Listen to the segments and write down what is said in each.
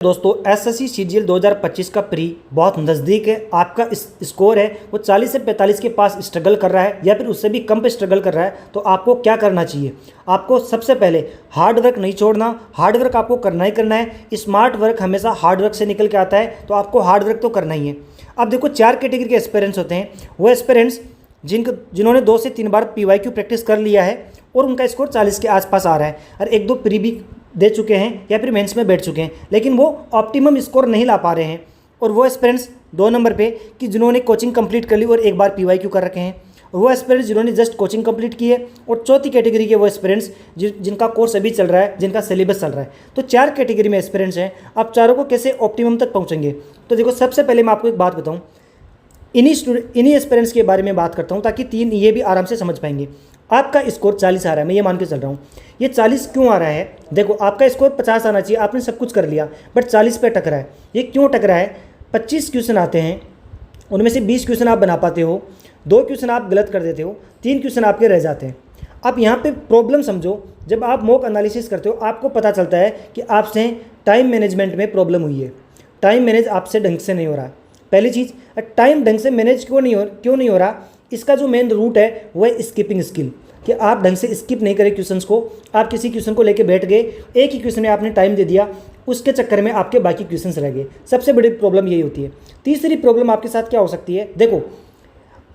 दोस्तों SSC CGL 2025 का pre बहुत नज़दीक है। आपका स्कोर है वो 40 से 45 के पास स्ट्रगल कर रहा है या फिर उससे भी कम पे स्ट्रगल कर रहा है, तो आपको क्या करना चाहिए? आपको सबसे पहले हार्ड वर्क नहीं छोड़ना, हार्ड वर्क आपको करना ही करना है। स्मार्ट वर्क हमेशा हार्ड वर्क से निकल के आता है, तो आपको हार्ड वर्क तो करना ही है। अब देखो 4 कैटेगरी के एस्पिरेंट्स होते हैं। वो एस्पिरेंट्स जिन्होंने 2 से 3 बार पीवाईक्यू प्रैक्टिस कर लिया है और उनका स्कोर 40 के आसपास आ रहा है और 1-2 प्री भी दे चुके हैं या फिर मेंस में बैठ चुके हैं, लेकिन वो ऑप्टिमम स्कोर नहीं ला पा रहे हैं। और वो एस्पिरेंट्स 2 नंबर पे कि जिन्होंने कोचिंग कंप्लीट कर ली और 1 बार पीवाईक्यू कर रखे हैं, और वो एस्पिरेंट्स जिन्होंने जस्ट कोचिंग कंप्लीट की है, और चौथी कैटेगरी के वो एस्पिरेंट्स जिनका कोर्स अभी चल रहा है, जिनका सिलेबस चल रहा है। तो 4 कैटेगरी में एस्पिरेंट्स हैं। आप चारों को कैसे ऑप्टिमम तक पहुँचेंगे? तो देखो, सबसे पहले मैं आपको एक बात बताऊँ, इन्हीं एस्पिरेंट्स के बारे में बात करता हूँ ताकि 3 ये भी आराम से समझ पाएंगे। आपका स्कोर 40 आ रहा है, मैं ये मान के चल रहा हूँ। ये 40 क्यों आ रहा है? देखो, आपका स्कोर 50 आना चाहिए, आपने सब कुछ कर लिया, बट 40 पे टकरा है। ये क्यों टकरा है? 25 क्वेश्चन आते हैं, उनमें से 20 क्वेश्चन आप बना पाते हो, 2 क्वेश्चन आप गलत कर देते हो, 3 क्वेश्चन आपके रह जाते हैं। अब यहाँ पे प्रॉब्लम समझो, जब आप मॉक एनालिसिस करते हो आपको पता चलता है कि आपसे टाइम मैनेजमेंट में प्रॉब्लम हुई है। टाइम मैनेज आपसे ढंग से नहीं हो रहा है। पहली चीज़, टाइम ढंग से मैनेज क्यों नहीं हो रहा? इसका जो मेन रूट है वो है स्किपिंग स्किल, कि आप ढंग से स्किप नहीं करें क्वेश्चंस को। आप किसी क्वेश्चन को लेके बैठ गए, एक ही क्वेश्चन में आपने टाइम दे दिया, उसके चक्कर में आपके बाकी क्वेश्चंस रह गए। सबसे बड़ी प्रॉब्लम यही होती है। तीसरी प्रॉब्लम आपके साथ क्या हो सकती है? देखो,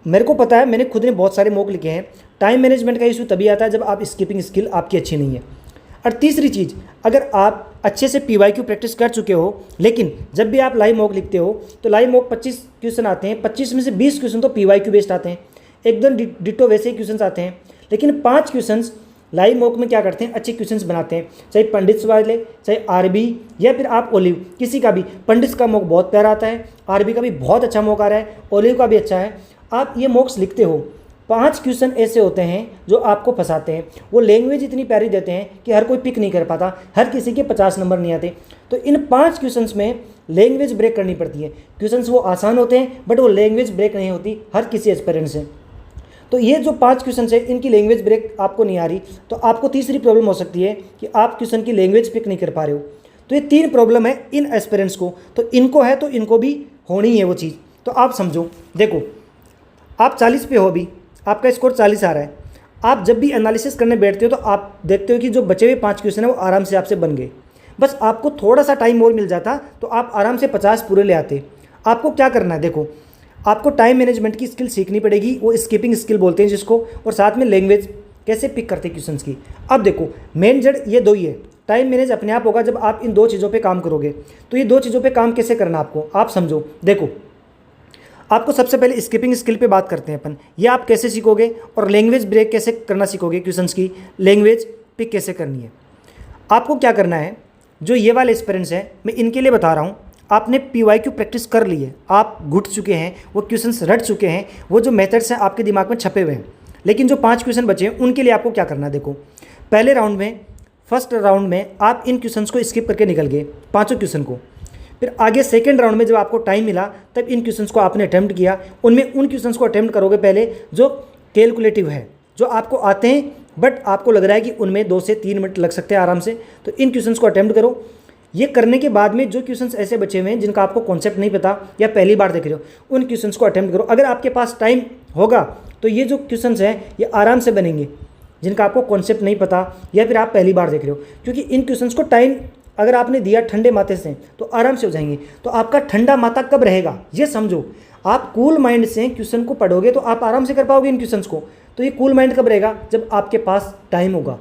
मेरे को पता है, मैंने खुद ने बहुत सारे मॉक लिखे हैं। टाइम मैनेजमेंट का इशू तभी आता है जब आप स्किपिंग स्किल आपकी अच्छी नहीं है। और तीसरी चीज़, अगर आप अच्छे से पीवाईक्यू प्रैक्टिस कर चुके हो, लेकिन जब भी आप लाइव मॉक लिखते हो तो लाइव मॉक 25 क्वेश्चन आते हैं, 25 में से 20 क्वेश्चन तो पीवाईक्यू बेस्ड आते हैं, एकदम डिटो वैसे ही क्वेश्चन आते हैं। लेकिन 5 क्वेश्चंस लाइव मॉक में क्या करते हैं? अच्छे क्वेश्चंस बनाते हैं, चाहे पंडित्स वाले, चाहे आरबी या फिर आप ओलिव, किसी का भी। पंडित्स का मॉक बहुत प्यारा आता है, आरबी का भी बहुत अच्छा मॉक आ रहा है, ओलिव का भी अच्छा है। आप ये मॉक्स लिखते हो, 5 क्वेश्चन ऐसे होते हैं जो आपको फंसाते हैं। वो लैंग्वेज इतनी प्यारी देते हैं कि हर कोई पिक नहीं कर पाता, हर किसी के 50 नंबर नहीं आते। तो इन 5 क्वेश्चंस में लैंग्वेज ब्रेक करनी पड़ती है। क्वेश्चंस वो आसान होते हैं, बट वो लैंग्वेज ब्रेक नहीं होती हर किसी एस्पिरेंट से। तो ये जो 5 क्वेश्चन है, इनकी लैंग्वेज ब्रेक आपको नहीं आ रही, तो आपको तीसरी प्रॉब्लम हो सकती है कि आप क्वेश्चन की लैंग्वेज पिक नहीं कर पा रहे हो। तो ये 3 प्रॉब्लम है इन एस्पिरेंट्स को, तो इनको है तो इनको भी होनी है वो चीज़। तो आप समझो, देखो, आप 40 पे हो, अभी आपका स्कोर 40 आ रहा है। आप जब भी एनालिसिस करने बैठते हो तो आप देखते हो कि जो बचे हुए 5 क्वेश्चन है वो आराम से आपसे बन गए। बस आपको थोड़ा सा टाइम और मिल जाता तो आप आराम से 50 पूरे ले आते। आपको क्या करना है? देखो, आपको टाइम मैनेजमेंट की स्किल सीखनी पड़ेगी, वो स्किपिंग स्किल बोलते हैं जिसको, और साथ में लैंग्वेज कैसे पिक करते हैं क्वेश्चंस की। अब देखो, मेन जड़ ये 2 ही है। टाइम मैनेज अपने आप होगा जब आप इन 2 चीज़ों पे काम करोगे। तो ये 2 चीज़ों पे काम कैसे करना आपको, आप समझो। देखो, आपको सबसे पहले स्किपिंग स्किल पे बात करते हैं अपन। ये आप कैसे सीखोगे, और लैंग्वेज ब्रेक कैसे करना सीखोगे, क्वेश्चंस की लैंग्वेज पिक कैसे करनी है। आपको क्या करना है, जो ये वाले एस्पिरेंट्स हैं, मैं इनके लिए बता रहा हूँ। आपने पीवाईक्यू प्रैक्टिस कर ली है, आप घुट चुके हैं, वो क्वेश्चंस रट चुके हैं, वो जो मेथड्स हैं आपके दिमाग में छपे हुए हैं। लेकिन जो 5 क्वेश्चन बचे हैं उनके लिए आपको क्या करना है? देखो, पहले राउंड में, फर्स्ट राउंड में आप इन क्वेश्चंस को स्किप करके निकल गए, 5 क्वेश्चन को। फिर आगे सेकंड राउंड में जब आपको टाइम मिला तब इन क्वेश्चंस को आपने अटेम्प्ट किया। उनमें उन क्वेश्चंस को अटेम्प्ट करोगे पहले जो कैलकुलेटिव है, जो आपको आते हैं बट आपको लग रहा है कि उनमें 2 से 3 मिनट लग सकते हैं आराम से, तो इन क्वेश्चंस को अटेम्प्ट करो। ये करने के बाद में जो क्वेश्चंस ऐसे बचे हुए हैं जिनका आपको कॉन्सेप्ट नहीं पता या पहली बार देख रहे हो, उन क्वेश्चंस को अटेम्प्ट करो। अगर आपके पास टाइम होगा तो ये जो क्वेश्चंस हैं ये आराम से बनेंगे, जिनका आपको कॉन्सेप्ट नहीं पता या फिर आप पहली बार देख रहे हो, क्योंकि इन क्वेश्चंस को टाइम अगर आपने दिया ठंडे माथे से तो आराम से हो जाएंगे। तो आपका ठंडा माथा कब रहेगा ये समझो। आप कूल माइंड से क्वेश्चन को पढ़ोगे तो आप आराम से कर पाओगे इन क्वेश्चंस को। तो ये कूल माइंड कब रहेगा? जब आपके पास टाइम होगा।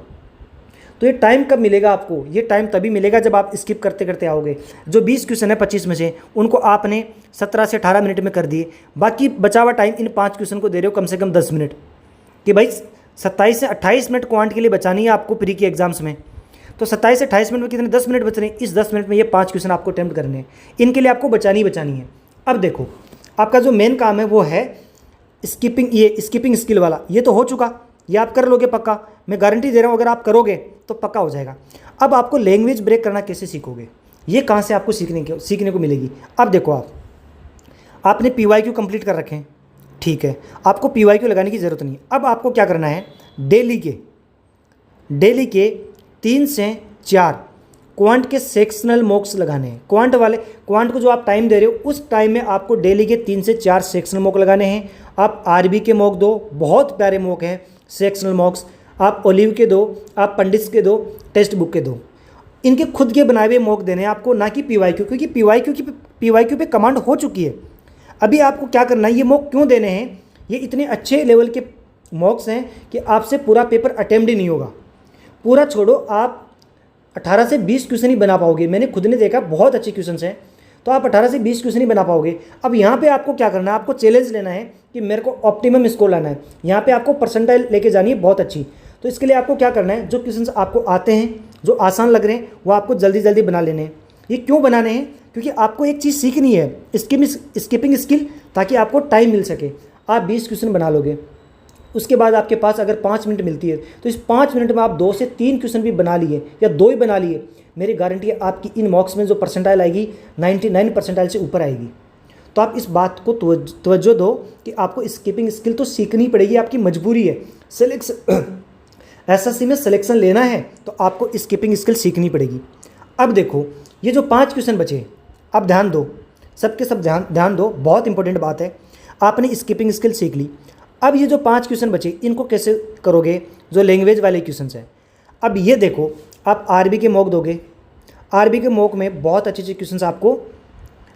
तो ये टाइम कब मिलेगा आपको? ये टाइम तभी मिलेगा जब आप स्किप करते करते आओगे। जो 20 क्वेश्चन है 25 में से, उनको आपने 17 से 18 मिनट में कर दिए, बाकी बचा हुआ टाइम इन 5 क्वेश्चन को दे रहे हो कम से कम 10 मिनट, कि भाई 27 से 28 मिनट क्वांट के लिए बचानी है आपको प्री के एग्जाम्स में। तो 27 से 28 मिनट में कितने? 10 मिनट बच रहे हैं। इस 10 मिनट में ये 5 क्वेश्चन आपको अटेम्प्ट करने हैं, इनके लिए आपको बचानी है। अब देखो, आपका जो मेन काम है वो है स्किपिंग स्किल वाला। ये तो हो चुका, ये आप कर लोगे पक्का, मैं गारंटी दे रहा हूँ। अगर आप करोगे तो पक्का हो जाएगा। अब आपको लैंग्वेज ब्रेक करना कैसे सीखोगे, ये कहाँ से आपको सीखने को मिलेगी? अब देखो, आपने पीवाईक्यू कंप्लीट कर रखे हैं, ठीक है, आपको पीवाईक्यू लगाने की ज़रूरत नहीं। अब आपको क्या करना है, डेली के 3 से 4 क्वांट के सेक्शनल मॉक्स लगाने हैं। क्वांट को जो आप टाइम दे रहे हो उस टाइम में आपको डेली के 3 से 4 सेक्शनल मॉक लगाने हैं। आप आरबी के मॉक दो, बहुत प्यारे मॉक हैं सेक्शनल मॉक्स। आप ओलिव के दो, आप पंडित के दो, टेक्स्ट बुक के दो। इनके खुद के बनाए हुए मॉक देने हैं आपको, ना कि पीवाईक्यू, क्योंकि पीवाईक्यू पे कमांड हो चुकी है। अभी आपको क्या करना है, ये मॉक क्यों देने हैं, ये इतने अच्छे लेवल के मॉक्स हैं कि आपसे पूरा पेपर अटेम्प्ट ही नहीं होगा। पूरा छोड़ो, आप 18 से 20 क्वेश्चन ही बना पाओगे। मैंने खुद ने देखा, बहुत अच्छे क्वेश्चन हैं, तो आप 18 से 20 क्वेश्चन ही बना पाओगे। अब यहाँ पे आपको क्या करना है, आपको चैलेंज लेना है कि मेरे को ऑप्टिमम स्कोर लाना है। यहाँ पे आपको परसेंटाइल लेके जानी है बहुत अच्छी। तो इसके लिए आपको क्या करना है, जो क्वेश्चन आपको आते हैं, जो आसान लग रहे हैं, वो आपको जल्दी जल्दी बना लेने हैं। ये क्यों बनाने हैं, क्योंकि आपको एक चीज़ सीखनी है, स्किपिंग स्किल, ताकि आपको टाइम मिल सके। आप 20 क्वेश्चन बना लोगे, उसके बाद आपके पास अगर 5 मिनट मिलती है तो इस 5 मिनट में आप 2 से 3 क्वेश्चन भी बना लिए या 2 ही बना लिए, मेरी गारंटी है आपकी इन मॉक्स में जो परसेंटाइल आएगी 99 परसेंटाइल से ऊपर आएगी। तो आप इस बात को तवज्जो दो कि आपको स्किपिंग स्किल तो सीखनी पड़ेगी, आपकी मजबूरी है। एसएससी में सिलेक्शन लेना है तो आपको स्किपिंग स्किल सीखनी पड़ेगी। अब देखो, ये जो 5 क्वेश्चन बचे, अब ध्यान दो, सबके सब ध्यान दो, बहुत इंपॉर्टेंट बात है। आपने स्किपिंग स्किल सीख ली, अब ये जो 5 क्वेश्चन बचे इनको कैसे करोगे, जो लैंग्वेज वाले क्वेश्चन हैं। अब ये देखो, आप आरबी के मॉक दोगे, आरबी के मॉक में बहुत अच्छे अच्छे क्वेश्चन आपको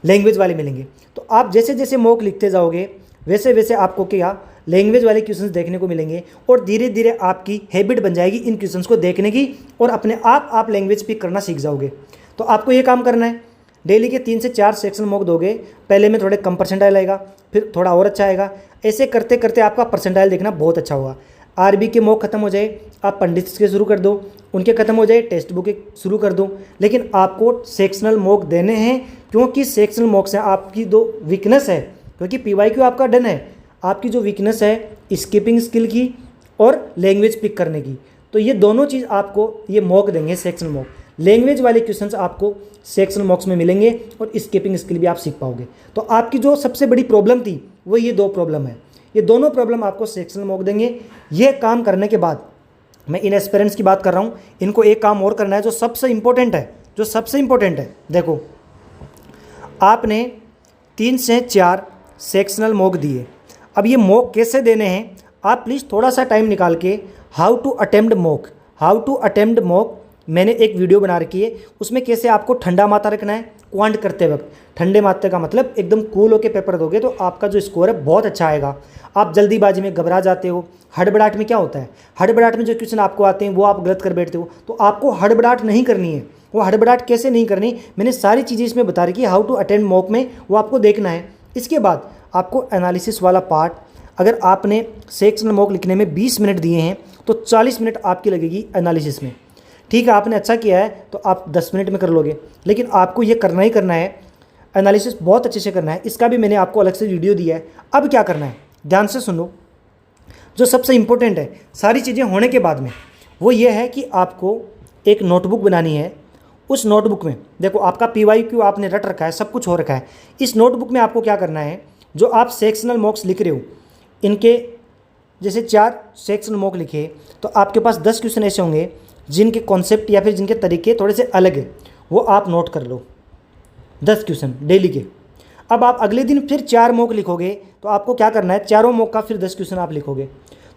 लैंग्वेज वाले मिलेंगे। तो आप जैसे जैसे मॉक लिखते जाओगे वैसे वैसे आपको क्या लैंग्वेज वाले क्वेश्चंस देखने को मिलेंगे, और धीरे धीरे आपकी हैबिट बन जाएगी इन क्वेश्चंस को देखने की, और अपने आप लैंग्वेज पिक करना सीख जाओगे। तो आपको ये काम करना है, डेली के 3 से 4 सेक्शन मॉक दोगे। पहले में थोड़े कम परसेंटाइल आएगा, फिर थोड़ा और अच्छा आएगा, ऐसे करते करते आपका परसेंटाइल देखना बहुत अच्छा होगा। आरबी के मॉक खत्म हो जाए, आप पंडित के शुरू कर दो, उनके खत्म हो जाए, टेक्स्ट बुक के शुरू कर दो। लेकिन आपको सेक्शनल मॉक देने हैं, क्योंकि सेक्शनल मॉक से आपकी दो वीकनेस है, क्योंकि पीवाईक्यू आपका डन है, आपकी जो वीकनेस है स्किपिंग स्किल की और लैंग्वेज पिक करने की, तो ये दोनों चीज़ आपको ये मॉक देंगे सेक्शनल मॉक। लैंग्वेज वाले क्वेश्चंस आपको सेक्शनल मॉक्स में मिलेंगे और स्किपिंग स्किल भी आप सीख पाओगे। तो आपकी जो सबसे बड़ी प्रॉब्लम थी वो ये 2 प्रॉब्लम है, ये दोनों प्रॉब्लम आपको सेक्शनल मॉक देंगे। ये काम करने के बाद, मैं इन एस्पिरेंट्स की बात कर रहा हूँ, इनको एक काम और करना है जो सबसे इंपॉर्टेंट है, देखो, आपने 3 से 4 सेक्शनल मॉक दिए। अब ये मॉक कैसे देने हैं, आप प्लीज़ थोड़ा सा टाइम निकाल के हाउ टू अटेम्प्ट मॉक मैंने एक वीडियो बना रखी है, उसमें कैसे आपको ठंडा माथा रखना है क्वांट करते वक्त। ठंडे माथे का मतलब एकदम कूल होकर पेपर दोगे तो आपका जो स्कोर है बहुत अच्छा आएगा। आप जल्दीबाजी में घबरा जाते हो, हड़बड़ाहट में क्या होता है, हड़बड़ाहट में जो क्वेश्चन आपको आते हैं वो आप गलत कर बैठते हो। तो आपको हड़बड़ाहट नहीं करनी है। वो हड़बड़ाहट कैसे नहीं करनी, मैंने सारी चीज़ें इसमें बता रखी है, हाउ टू अटेम्प्ट मॉक में, वो आपको देखना है। इसके बाद आपको एनालिसिस वाला पार्ट, अगर आपने सेक्शनल मॉक लिखने में 20 मिनट दिए हैं तो 40 मिनट आपकी लगेगी एनालिसिस में। ठीक है, आपने अच्छा किया है तो आप 10 मिनट में कर लोगे, लेकिन आपको ये करना ही करना है, एनालिसिस बहुत अच्छे से करना है। इसका भी मैंने आपको अलग से वीडियो दिया है। अब क्या करना है, ध्यान से सुनो, जो सबसे इम्पोर्टेंट है सारी चीज़ें होने के बाद में, वो ये है कि आपको एक नोटबुक बनानी है। उस नोटबुक में देखो, आपका पीवाईक्यू आपने रट रखा है, सब कुछ हो रखा है। इस नोटबुक में आपको क्या करना है, जो आप सेक्शनल मॉक्स लिख रहे हो, इनके जैसे 4 सेक्शनल मॉक लिखे तो आपके पास 10 क्वेश्चन ऐसे होंगे जिनके कॉन्सेप्ट या फिर जिनके तरीके थोड़े से अलग है, वो आप नोट कर लो, 10 क्वेश्चन डेली के। अब आप अगले दिन फिर 4 मॉक लिखोगे तो आपको क्या करना है, चारों मॉक का फिर 10 क्वेश्चन आप लिखोगे।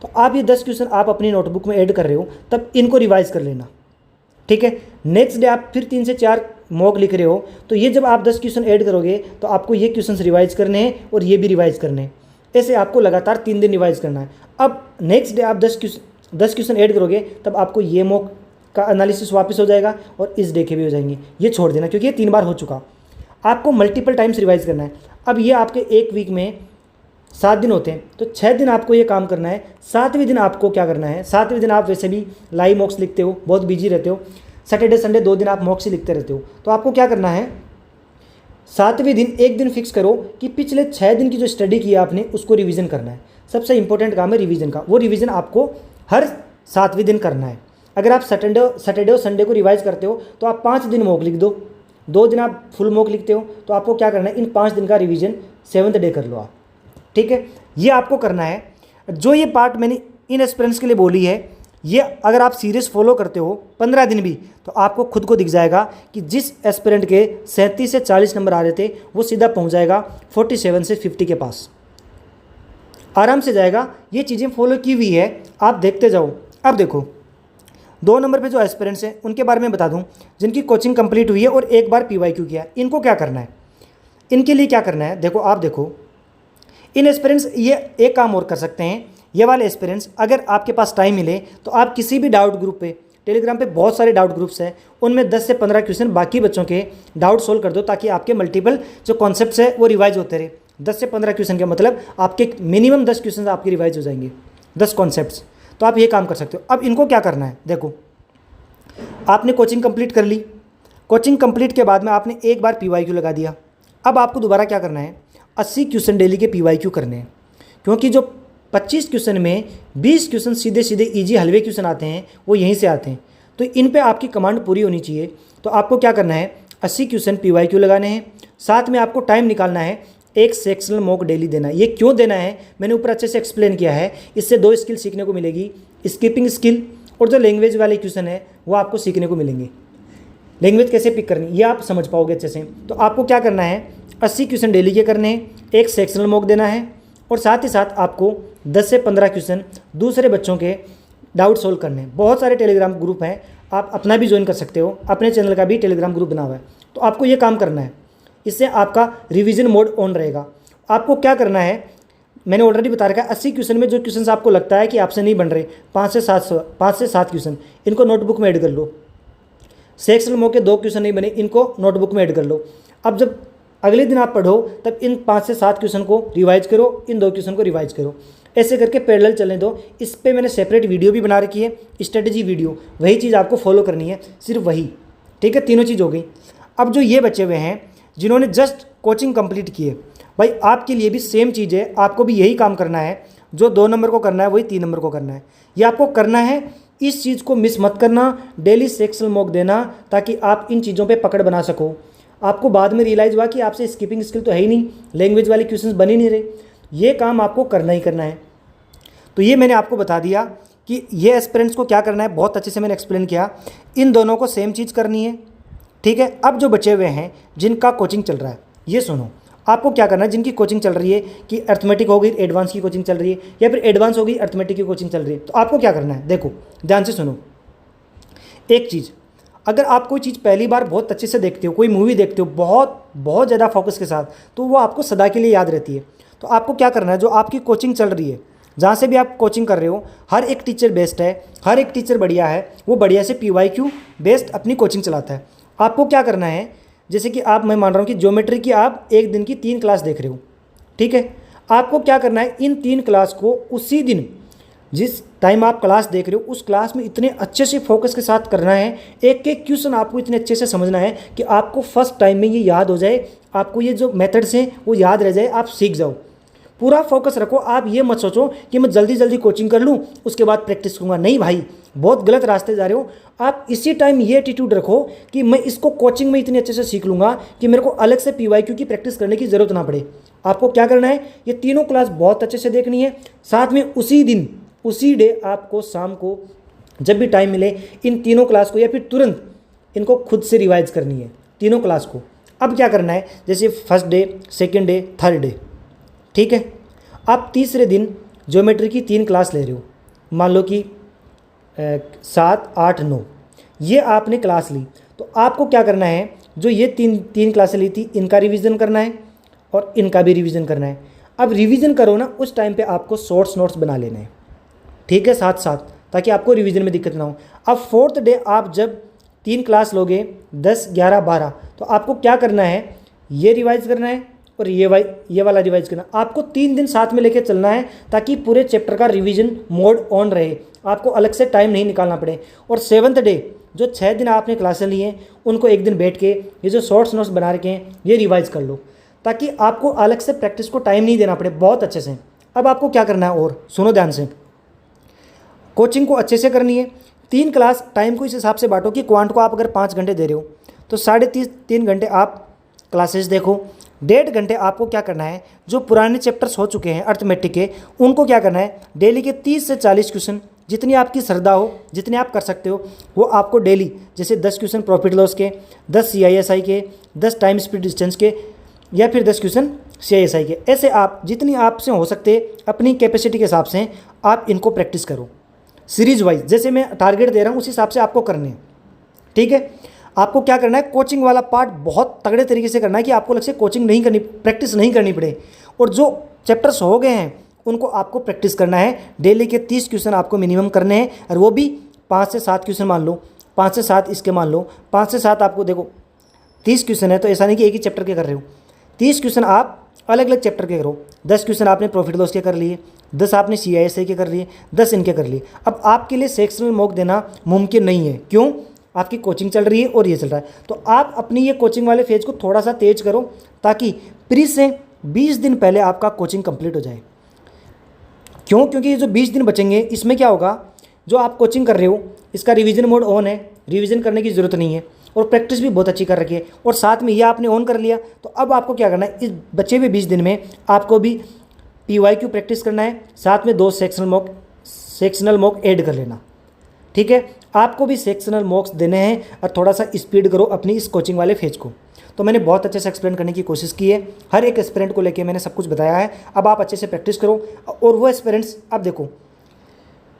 तो आप ये 10 क्वेश्चन आप अपनी नोटबुक में ऐड कर रहे हो, तब इनको रिवाइज कर लेना। ठीक है, नेक्स्ट डे आप फिर 3 से 4 मॉक लिख रहे हो, तो ये जब आप 10 क्वेश्चन ऐड करोगे तो आपको ये क्वेश्चन रिवाइज करने हैं और ये भी रिवाइज करने हैं। ऐसे आपको लगातार 3 दिन रिवाइज करना है। अब नेक्स्ट डे आप 10 क्वेश्चन ऐड करोगे, तब आपको ये मॉक का एनालिसिस वापस हो जाएगा और इस डे के भी हो जाएंगे। ये छोड़ देना, क्योंकि ये 3 बार हो चुका। आपको मल्टीपल टाइम्स रिवाइज करना है। अब ये आपके एक वीक में 7 दिन होते हैं, तो 6 दिन आपको ये काम करना है। 7वें दिन आपको क्या करना है, 7वें दिन आप वैसे भी लाइव मॉक्स लिखते हो, बहुत बिजी रहते हो, सैटरडे संडे 2 दिन आप मॉक्स ही लिखते रहते हो। तो आपको क्या करना है, 7वें दिन एक दिन फिक्स करो कि पिछले 6 दिन की जो स्टडी की आपने उसको रिवीजन करना है। सबसे इंपॉर्टेंट काम है रिवीजन का, वो रिवीजन आपको हर 7वें दिन करना है। अगर आप सैटरडे और संडे को रिवाइज करते हो तो आप 5 दिन मॉक लिख दो, 2 दिन आप फुल मॉक लिखते हो, तो आपको क्या करना है, इन 5 दिन का रिवीजन 7th डे कर लो आप। ठीक है, ये आपको करना है। जो ये पार्ट मैंने इन एस्पिरेंट्स के लिए बोली है, ये अगर आप सीरीज फॉलो करते हो 15 दिन भी, तो आपको खुद को दिख जाएगा कि जिस एस्पिरेंट के 37 से 40 नंबर आ रहे थे वो सीधा पहुंच जाएगा 47 से 50 के पास, आराम से जाएगा। ये चीज़ें फॉलो की हुई है, आप देखते जाओ। अब देखो 2 नंबर पे जो एस्पिरेंट्स हैं उनके बारे में बता दूं, जिनकी कोचिंग कंप्लीट हुई है और एक बार PYQ किया, इनको क्या करना है, इनके लिए क्या करना है। देखो आप देखो, इन एस्पिरेंट्स ये एक काम और कर सकते हैं। ये वाले एस्पिरेंट्स अगर आपके पास टाइम मिले तो आप किसी भी डाउट ग्रुप पे, टेलीग्राम पे बहुत सारे डाउट ग्रुप्स हैं, उनमें 10 से 15 क्वेश्चन बाकी बच्चों के डाउट सोल्व कर दो, ताकि आपके मल्टीपल जो कॉन्सेप्ट्स है वो रिवाइज होते रहे। 10 से 15 क्वेश्चन का मतलब आपके मिनिमम 10 क्वेश्चन आपके रिवाइज हो जाएंगे, 10 कॉन्सेप्ट्स। तो आप ये काम कर सकते हो। अब इनको क्या करना है, देखो आपने कोचिंग कंप्लीट कर ली, कोचिंग कंप्लीट के बाद में आपने एक बार PYQ लगा दिया। अब आपको दोबारा क्या करना है, 80 क्वेश्चन डेली के PYQ करने हैं, क्योंकि जो 25 क्वेश्चन में 20 क्वेश्चन सीधे सीधे ईजी हलवे क्वेश्चन आते हैं, वो यहीं से आते हैं। तो इन पे आपकी कमांड पूरी होनी चाहिए। तो आपको क्या करना है, 80 क्वेश्चन PYQ लगाने हैं, साथ में आपको टाइम निकालना है, एक सेक्शनल मॉक डेली देना है। ये क्यों देना है मैंने ऊपर अच्छे से एक्सप्लेन किया है। इससे 2 स्किल सीखने को मिलेगी, स्किपिंग स्किल और जो लैंग्वेज वाले क्वेश्चन है वो आपको सीखने को मिलेंगे। लैंग्वेज कैसे पिक करनी ये आप समझ पाओगे अच्छे से। तो आपको क्या करना है, 80 क्वेश्चन डेली के करने हैं, एक सेक्शनल मॉक देना है, और साथ ही साथ आपको 10 से 15 क्वेश्चन दूसरे बच्चों के डाउट सोल्व करने हैं। बहुत सारे टेलीग्राम ग्रुप हैं, आप अपना भी ज्वाइन कर सकते हो, अपने चैनल का भी टेलीग्राम ग्रुप बना हुआ है। तो आपको ये काम करना है, इससे आपका रिवीजन मोड ऑन रहेगा। आपको क्या करना है, मैंने ऑलरेडी बता रखा है, 80 क्वेश्चन में जो क्वेश्चन आपको लगता है कि आपसे नहीं बन रहे, 5 से 7 क्वेश्चन इनको नोटबुक में ऐड कर लो। सेक्शनल मॉक के 2 क्वेश्चन नहीं बने, इनको नोटबुक में ऐड कर लो। अब जब अगले दिन आप पढ़ो तब इन 5 से 7 क्वेश्चन को रिवाइज करो, इन 2 क्वेश्चन को रिवाइज करो, ऐसे करके पैरेलल चलने दो। इस पे मैंने सेपरेट वीडियो भी बना रखी है, स्ट्रेटजी वीडियो, वही चीज़ आपको फॉलो करनी है, सिर्फ वही। ठीक है, तीनों चीज़ हो गई। अब जो ये बचे हुए हैं जिन्होंने जस्ट कोचिंग कंप्लीट की है, भाई आपके लिए भी सेम चीज़ है, आपको भी यही काम करना है। जो 2 नंबर को करना है वही 3 नंबर को करना है। ये आपको करना है, इस चीज़ को मिस मत करना, डेली सेक्शनल मॉक देना, ताकि आप इन चीज़ों पे पकड़ बना सको। आपको बाद में रियलाइज़ हुआ कि आपसे स्किपिंग स्किल तो है ही नहीं, लैंग्वेज वाले क्वेश्चंस बन ही नहीं रहे, ये काम आपको करना ही करना है। तो ये मैंने आपको बता दिया कि ये एस्पिरेंट्स को क्या करना है, बहुत अच्छे से मैंने एक्सप्लेन किया। इन दोनों को सेम चीज़ करनी है, ठीक है। अब जो बचे हुए हैं जिनका कोचिंग चल रहा है, ये सुनो, आपको क्या करना है, जिनकी कोचिंग चल रही है कि अर्थमेटिक हो गई एडवांस की कोचिंग चल रही है, या फिर एडवांस हो गई अर्थमेटिक की कोचिंग चल रही है, तो आपको क्या करना है, देखो ध्यान से सुनो। एक चीज़, अगर आप कोई चीज़ पहली बार बहुत अच्छे से देखते हो, कोई मूवी देखते हो बहुत ज़्यादा फोकस के साथ, तो वो आपको सदा के लिए याद रहती है। तो आपको क्या करना है, जो आपकी कोचिंग चल रही है, जहाँ से भी आप कोचिंग कर रहे हो, हर एक टीचर बेस्ट है, हर एक टीचर बढ़िया है, वो बढ़िया से PYQ बेस्ड अपनी कोचिंग चलाता है। आपको क्या करना है, जैसे कि आप, मैं मान रहा हूँ कि ज्योमेट्री की आप एक दिन की 3 क्लास देख रहे हो, ठीक है। आपको क्या करना है, इन 3 क्लास को उसी दिन जिस टाइम आप क्लास देख रहे हो उस क्लास में इतने अच्छे से फोकस के साथ करना है, एक एक क्वेश्चन आपको इतने अच्छे से समझना है कि आपको फर्स्ट टाइम में ये याद हो जाए, आपको ये जो मेथड्स हैं वो याद रह जाए, आप सीख जाओ। पूरा फोकस रखो। आप ये मत सोचो कि मैं जल्दी जल्दी कोचिंग कर लूँ उसके बाद प्रैक्टिस करूँगा, नहीं भाई, बहुत गलत रास्ते जा रहे हो। आप इसी टाइम ये एटीट्यूड रखो कि मैं इसको कोचिंग में इतने अच्छे से सीख लूँगा कि मेरे को अलग से PYQ की प्रैक्टिस करने की ज़रूरत ना पड़े। आपको क्या करना है, ये तीनों क्लास बहुत अच्छे से देखनी है, साथ में उसी दिन उसी डे आपको शाम को जब भी टाइम मिले इन तीनों क्लास को या फिर तुरंत इनको खुद से रिवाइज करनी है, तीनों क्लास को। अब क्या करना है, जैसे first day, second day, third day, ठीक है, आप तीसरे दिन ज्योमेट्री की 3 क्लास ले रहे हो, मान लो कि 7, 8, 9, ये आपने क्लास ली, तो आपको क्या करना है, जो ये तीन क्लासें ली थी इनका रिवीजन करना है और इनका भी रिवीजन करना है। अब रिवीजन करो ना, उस टाइम पे आपको शॉर्ट्स नोट्स बना लेने हैं, ठीक है, साथ साथ, ताकि आपको रिवीजन में दिक्कत ना हो। अब फोर्थ डे आप जब 3 क्लास लोगे 10, 11, 12, तो आपको क्या करना है, ये रिवाइज करना है और ये वाला रिवाइज करना। आपको 3 दिन साथ में लेके चलना है ताकि पूरे चैप्टर का रिवीजन मोड ऑन रहे, आपको अलग से टाइम नहीं निकालना पड़े। और 7th डे जो 6 दिन आपने क्लासें ली हैं उनको एक दिन बैठ के ये जो शॉर्ट्स नोट्स बना रखे हैं ये रिवाइज कर लो, ताकि आपको अलग से प्रैक्टिस को टाइम नहीं देना पड़े, बहुत अच्छे से। अब आपको क्या करना है, और सुनो ध्यान से, कोचिंग को अच्छे से करनी है। 3 क्लास टाइम को इस हिसाब से बांटो कि क्वांट को आप अगर 5 घंटे दे रहे हो तो 3.5 घंटे आप क्लासेस देखो, 1.5 घंटे आपको क्या करना है, जो पुराने चैप्टर्स हो चुके हैं अर्थमेटिक के उनको क्या करना है, डेली के 30 से 40 क्वेश्चन जितनी आपकी श्रद्धा हो, जितने आप कर सकते हो, वो आपको डेली, जैसे 10 क्वेश्चन प्रॉफिट लॉस के, 10 CISI के, 10 टाइम स्पीड डिस्टेंस के, या फिर 10 क्वेश्चन CISI के, ऐसे आप जितनी आपसे हो सकते अपनी कैपेसिटी के हिसाब से आप इनको प्रैक्टिस करो सीरीज वाइज। जैसे मैं टारगेट दे रहा हूँ उस हिसाब से आपको करने हैं, ठीक है। आपको क्या करना है, कोचिंग वाला पार्ट बहुत तगड़े तरीके से करना है कि आपको लक्ष्य कोचिंग नहीं करनी, प्रैक्टिस नहीं करनी पड़े। और जो चैप्टर्स हो गए हैं उनको आपको प्रैक्टिस करना है। डेली के 30 क्वेश्चन आपको मिनिमम करने हैं, और वो भी 5 से 7 क्वेश्चन मान लो, 5 से 7 इसके मान लो, 5 से 7 आपको देखो 30 क्वेश्चन है तो ऐसा नहीं कि एक ही चैप्टर के कर रहे हो, 30 क्वेश्चन आप अलग अलग चैप्टर के करो। 10 क्वेश्चन आपने प्रॉफिट लॉस के कर लिए, 10 आपने CISI के कर लिए, 10 इनके कर लिए। अब आपके लिए सेक्शनल मॉक देना मुमकिन नहीं है, क्यों? आपकी कोचिंग चल रही है और ये चल रहा है। तो आप अपनी ये कोचिंग वाले फेज को थोड़ा सा तेज करो ताकि प्री से 20 दिन पहले आपका कोचिंग कंप्लीट हो जाए। क्यों? क्योंकि ये जो 20 दिन बचेंगे इसमें क्या होगा, जो आप कोचिंग कर रहे हो इसका रिवीजन मोड ऑन है, रिवीजन करने की ज़रूरत नहीं है, और प्रैक्टिस भी बहुत अच्छी कर रखी है, और साथ में ये आपने ऑन कर लिया। तो अब आपको क्या करना है, इस बचे हुए 20 दिन में आपको भी PYQ प्रैक्टिस करना है, साथ में 2 सेक्शनल मॉक ऐड कर लेना, ठीक है। आपको भी सेक्शनल मॉक्स देने हैं और थोड़ा सा स्पीड करो अपनी इस कोचिंग वाले फेज को। तो मैंने बहुत अच्छे से एक्सप्लेन करने की कोशिश की है, हर एक एस्पिरेंट को लेके मैंने सब कुछ बताया है। अब आप अच्छे से प्रैक्टिस करो। और वो एस्पिरेंट्स आप देखो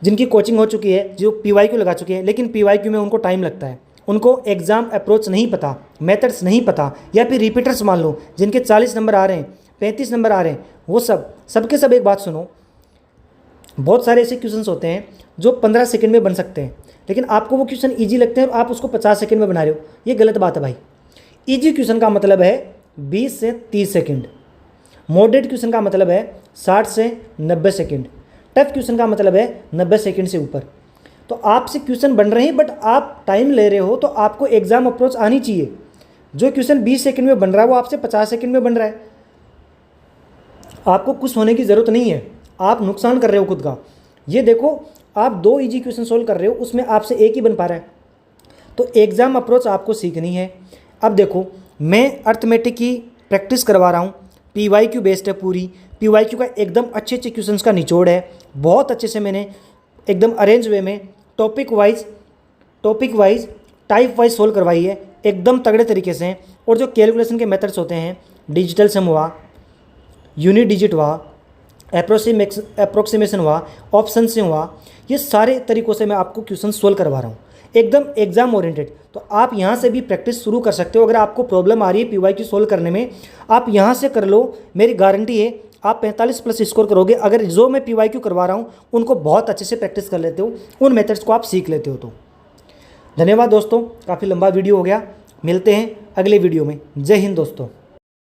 जिनकी कोचिंग हो चुकी है, जो PYQ लगा चुके हैं, लेकिन PYQ में उनको टाइम लगता है, उनको एग्ज़ाम अप्रोच नहीं पता, मेथड्स नहीं पता, या फिर रिपीटर्स मान लो जिनके 40 नंबर आ रहे हैं, 35 नंबर आ रहे हैं, वो सबके सब एक बात सुनो, बहुत सारे ऐसे क्वेश्चंस होते हैं जो 15 सेकंड में बन सकते हैं, लेकिन आपको वो क्वेश्चन ईजी लगते हैं और आप उसको 50 सेकंड में बना रहे हो, ये गलत बात है भाई। ईजी क्वेश्चन का मतलब है 20 से 30 सेकंड, मॉडरेट क्वेश्चन का मतलब है 60 से 90 सेकंड, टफ क्वेश्चन का मतलब है 90 सेकंड से ऊपर। तो आपसे क्वेश्चन बन रहे हैं बट आप टाइम ले रहे हो, तो आपको एग्जाम अप्रोच आनी चाहिए। जो क्वेश्चन 20 सेकंड में बन रहा है वो आपसे 50 सेकंड में बन रहा है। आपको खुश होने की ज़रूरत नहीं है, आप नुकसान कर रहे हो खुद का। ये देखो आप 2 ईजी क्वेश्चन सोल्व कर रहे हो, उसमें आपसे एक ही बन पा रहा है। तो एग्ज़ाम अप्रोच आपको सीखनी है। अब देखो मैं अर्थमेटिक की प्रैक्टिस करवा रहा हूँ, PYQ बेस्ड है पूरी, PYQ का एकदम अच्छे अच्छे क्वेश्चंस का निचोड़ है, बहुत अच्छे से मैंने एकदम अरेंज वे में topic wise type wise solve करवाई है, एकदम तगड़े तरीके से। और जो कैलकुलेशन के मेथड्स होते हैं, डिजिटल सम हुआ, यूनिट डिजिट हुआ, अप्रोक्सीमेशन हुआ, ऑप्शन से हुआ, ये सारे तरीक़ों से मैं आपको क्वेश्चन सोल्व करवा रहा हूँ, एकदम एग्जाम ओरिएंटेड। तो आप यहाँ से भी प्रैक्टिस शुरू कर सकते हो। अगर आपको प्रॉब्लम आ रही है PYQ सोल्व करने में, आप यहाँ से कर लो, मेरी गारंटी है आप 45+ स्कोर करोगे। अगर जो मैं PYQ करवा रहा हूँ उनको बहुत अच्छे से प्रैक्टिस कर लेते हो, उन मेथड्स को आप सीख लेते हो। तो धन्यवाद दोस्तों, काफ़ी लंबा वीडियो हो गया, मिलते हैं अगले वीडियो में। जय हिंद दोस्तों।